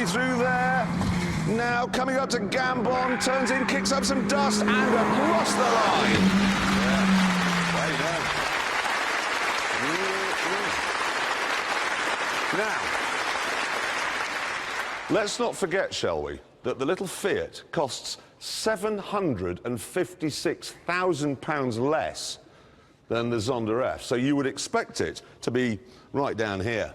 nicely through there. Now coming up to Gambon, turns in, kicks up some dust, and across the line. Yeah. Way down. Now, let's not forget, shall we, that the little Fiat costs £756,000 less than the Zonda F. So you would expect it to be right down here.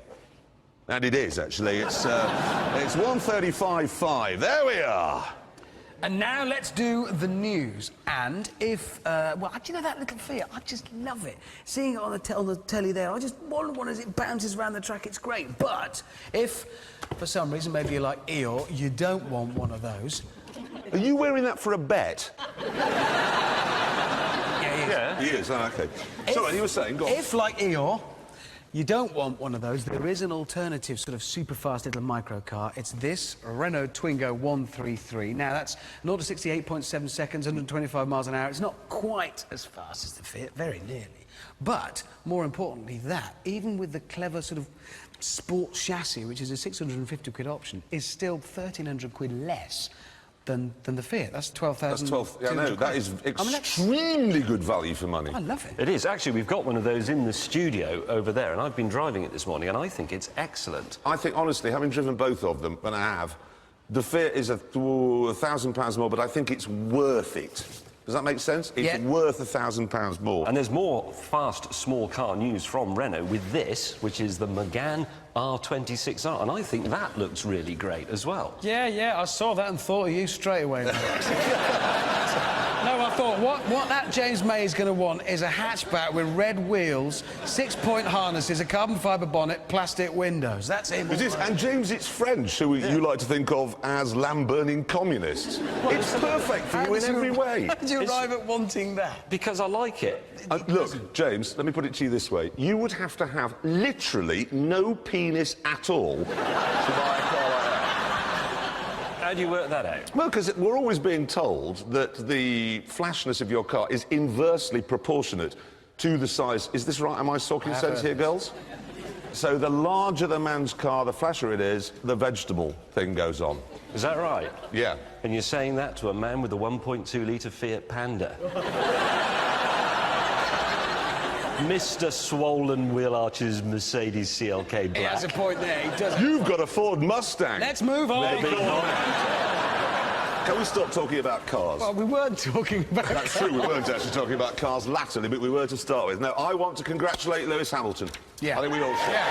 And it is, actually. It's 135.5. There we are. And now let's do the news. And if, well, do you know that little Fiat? I just love it. Seeing it on the telly there, I just want one as it bounces around the track. It's great. But if, for some reason, maybe you're like Eeyore, you don't want one of those. Are you wearing that for a bet? Yeah. He is. Oh, OK. Sorry, you were saying, go on. If, like Eeyore, you don't want one of those, there is an alternative sort of super fast little micro car. It's this Renault Twingo 133. Now, that's 0 to 68.7 seconds, 125 miles an hour. It's not quite as fast as the Fiat, very nearly. But, more importantly, that, even with the clever sort of sports chassis, which is a 650 quid option, is still 1,300 quid less than the Fiat. That's 12,000. That's 12. Yeah, no, that is extremely good value for money. I love it. It is. Actually, we've got one of those in the studio over there, and I've been driving it this morning, and I think it's excellent. I think, honestly, having driven both of them, and I have, the Fiat is £1,000 more, but I think it's worth it. Does that make sense? It's worth £1,000 more. And there's more fast, small car news from Renault with this, which is the Megane R26R, and I think that looks really great as well. Yeah, I saw that and thought of you straight away, mate. No, I thought, what that James May is going to want is a hatchback with red wheels, 6-point harnesses, a carbon fibre bonnet, plastic windows. That's him. It is, and James, it's French, who you like to think of as lamb-burning communists. It's perfect for you in every way. How did you arrive at wanting that? Because I like it. Look, James, let me put it to you this way. You would have to have literally no penis at all to buy a car like that. How do you work that out? Well, because we're always being told that the flashness of your car is inversely proportionate to the size. Is this right? Am I talking sense here, girls? So the larger the man's car, the flasher it is, the vegetable thing goes on. Is that right? Yeah. And you're saying that to a man with a 1.2-litre Fiat Panda? Mr. Swollen Wheel Archer's Mercedes CLK Black. He has a point there, he does. You've got a Ford Mustang. Let's move on. Can we stop talking about cars? Well, we weren't talking about That's true, we weren't actually talking about cars latterly, but we were to start with. Now, I want to congratulate Lewis Hamilton. Yeah. I think we all should. Yeah.